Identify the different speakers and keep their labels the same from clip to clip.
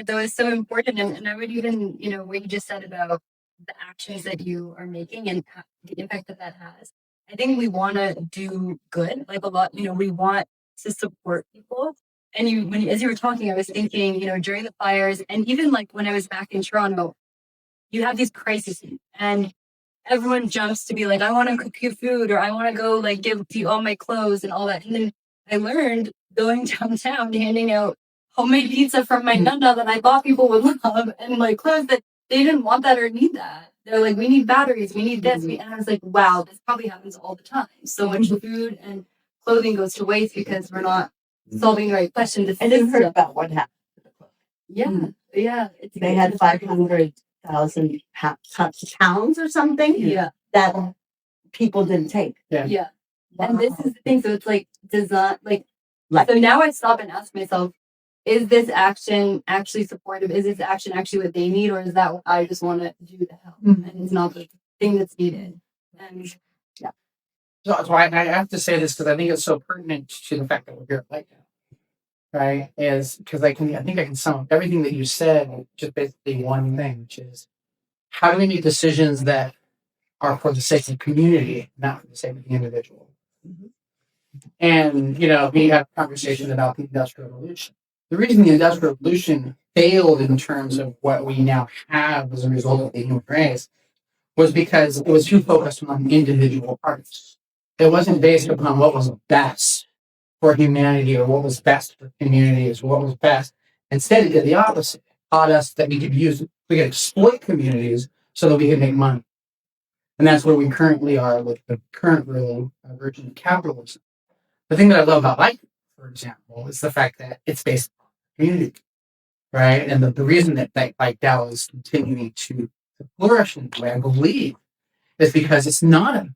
Speaker 1: though is so important. And I would even, what you just said about the actions that you are making and the impact that that has. I think we want to do good, like a lot, we want to support people. And as you were talking, I was thinking, during the fires and even like when I was back in Toronto, you have these crises and everyone jumps to be like, I want to cook you food or I want to go like give you all my clothes and all that. And then I learned going downtown, handing out homemade pizza from my nana that I thought people would love and like clothes that they didn't want that or need that. They're like, we need batteries, we need this. And I was like, wow, this probably happens all the time. So much food and clothing goes to waste because we're not solving the right question.
Speaker 2: I didn't heard about what happened.
Speaker 1: Yeah, yeah.
Speaker 2: They had 500,000 pounds or something.
Speaker 1: Yeah.
Speaker 2: That people didn't take.
Speaker 1: Yeah. Wow. And this is the thing. So it's like, does not like, so now I stop and ask myself, is this action actually supportive? Is this action actually what they need? Or is that what I just want to do to help? And it's not the thing that's needed. And yeah.
Speaker 3: So I have to say this because I think it's so pertinent to the fact that we're here right now. Right? Is because I think I can sum up everything that you said, just basically one thing, which is how do we make decisions that are for the sake of the community, not for the sake of the individual? Mm-hmm. And, we have conversations about the Industrial Revolution. The reason the Industrial Revolution failed in terms of what we now have as a result of the human race was because it was too focused on individual parts. It wasn't based upon what was best for humanity or what was best for communities or what was best. Instead, it did the opposite. It taught us that we could exploit communities so that we could make money. And that's where we currently are with the current ruling version of capitalism. The thing that I love about LightDAO, for example, is the fact that it's based on community, right? And the reason that LightDAO is continuing to flourish in the way I believe is because it's not a.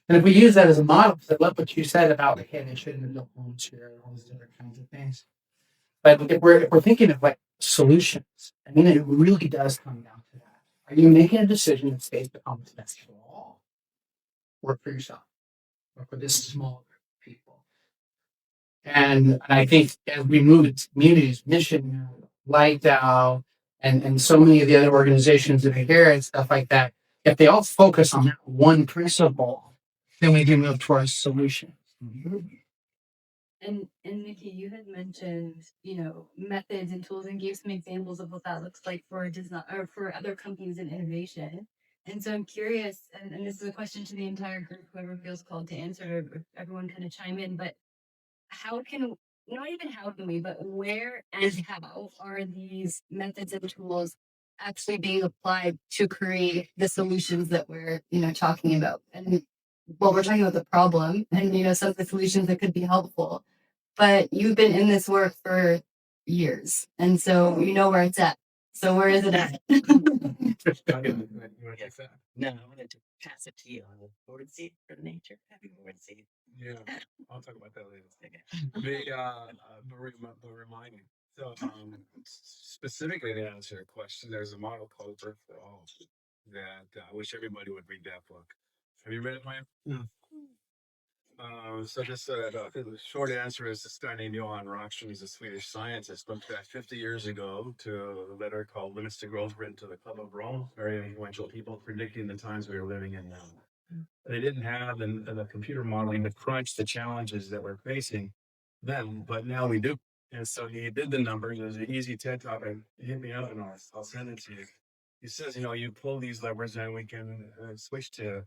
Speaker 3: And if we use that as a model, because I love what you said about, like, hey, they shouldn't have built homes here and all these different kinds of things. But if we're thinking of like solutions, I mean, it really does come down to that. Are you making a decision that's based upon what's best for all, or for yourself, or for this small group of people? And I think as we move into communities, mission, LightDAO, and so many of the other organizations that are here and stuff like that, if they all focus on that one principle, then we can move towards solutions. Mm-hmm.
Speaker 1: And Niki, you had mentioned, methods and tools and gave some examples of what that looks like for design or for other companies in innovation. And so I'm curious, and this is a question to the entire group, whoever feels called to answer, or everyone kind of chime in, but not even how can we, but where and how are these methods and tools actually being applied to create the solutions that we're, talking about? And we're talking about the problem and, some of the solutions that could be helpful, but you've been in this work for years. And so you know where it's at. So where is it at?
Speaker 4: No, I wanted to pass it to you on the board seat for nature. Having a board seat.
Speaker 5: Yeah, I'll talk about that later. Okay. The reminding. So, specifically to answer your question, there's a model called Birth for All that I wish everybody would read that book. Have you read it, Maya? No. So just the short answer is this guy named Johan Rockström. He's a Swedish scientist. Went back 50 years ago to a letter called Limits to Growth written to the Club of Rome. Very influential people predicting the times we are living in now. They didn't have the computer modeling to crunch the challenges that we're facing then, but now we do. And so he did the numbers. It was an easy TED talk. Hit me up and I'll send it to you. He says, you pull these levers and we can switch to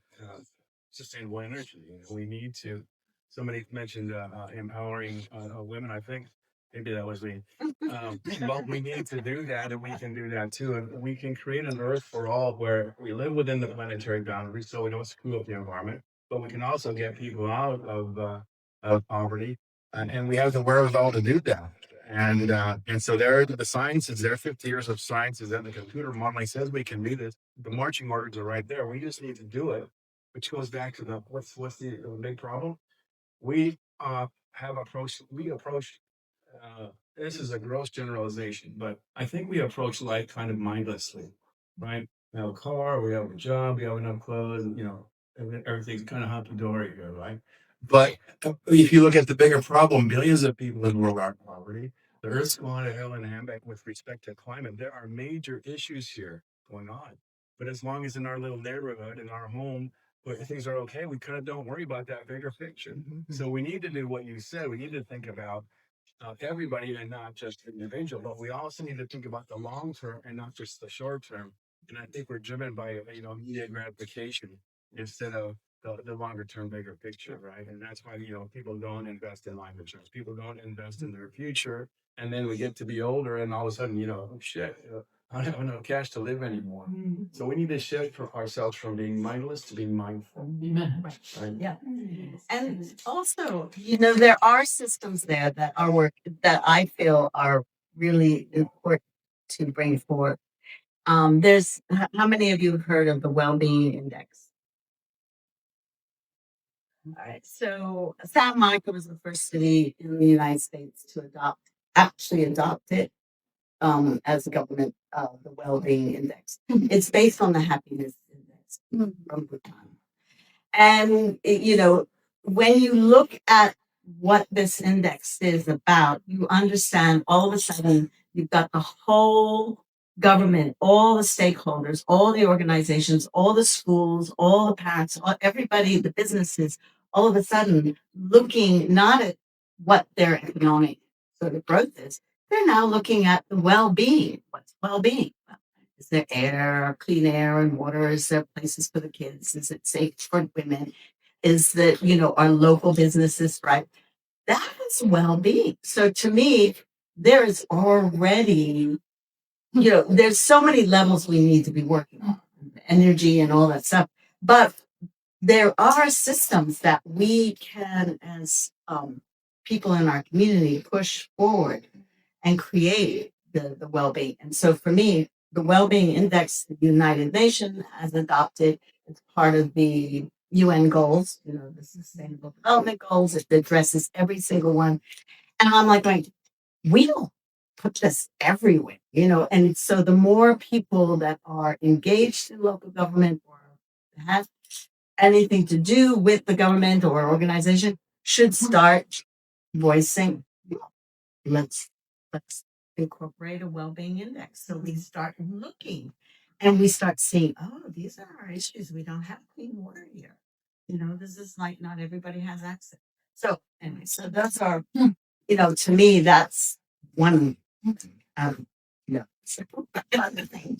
Speaker 5: sustainable energy. We need to. Somebody mentioned empowering women. I think maybe that was me. But we need to do that, and we can do that too. And we can create an Earth for all, where we live within the planetary boundaries, so we don't screw up the environment. But we can also get people out of poverty, and we have the wherewithal to do that. And so there, the science is there. 50 years of science is that the computer modeling says we can do this. The marching orders are right there. We just need to do it. Which goes back to the what's the big problem? We approach this is a gross generalization, but I think we approach life kind of mindlessly, right? We have a car, we have a job, we have enough clothes, everything's kind of hunky-dory here, right? But if you look at the bigger problem, billions of people in the world are in poverty. the Earth's going to hell in a handbag with respect to climate. There are major issues here going on. But as long as in our little neighborhood, in our home, where things are okay, we kind of don't worry about that bigger picture. So we need to do what you said. We need to think about everybody and not just the individual, but we also need to think about the long term and not just the short term. And I think we're driven by, immediate gratification instead of the longer term, bigger picture, right? And that's why, people don't invest in life insurance. People don't invest in their future. And then we get to be older and all of a sudden, oh, shit, I don't have enough cash to live anymore. So we need to shift ourselves from being mindless to being mindful.
Speaker 3: Amen.
Speaker 5: Right?
Speaker 2: Yeah. And also, there are systems there that that I feel are really important to bring forth. How many of you have heard of the Well-Being Index? All right. So San Monica was the first city in the United States to actually adopt it as a government, the Well-Being Index. It's based on the Happiness Index from Bhutan. And, when you look at what this index is about, you understand all of a sudden you've got the whole government, all the stakeholders, all the organizations, all the schools, all the parents, everybody, the businesses, all of a sudden looking not at what their economic sort of growth is, they're now looking at the well-being. What's well-being? Is there air, clean air and water? Is there places for the kids? Is it safe for women? Is that, our local businesses, right? That is well-being. So to me, there is already, there's so many levels we need to be working on, energy and all that stuff. But there are systems that we can, as people in our community, push forward and create the well-being. And so for me, the well-being index, the United Nations has adopted as part of the UN goals, the Sustainable Development Goals. It addresses every single one. And I'm like, we don't put this everywhere, and so the more people that are engaged in local government or have anything to do with the government or organization should start voicing, let's incorporate a well-being index. So we start looking and we start seeing, oh, these are our issues. We don't have clean water here. This is like not everybody has access. So anyway, so that's our, to me, that's one, other things.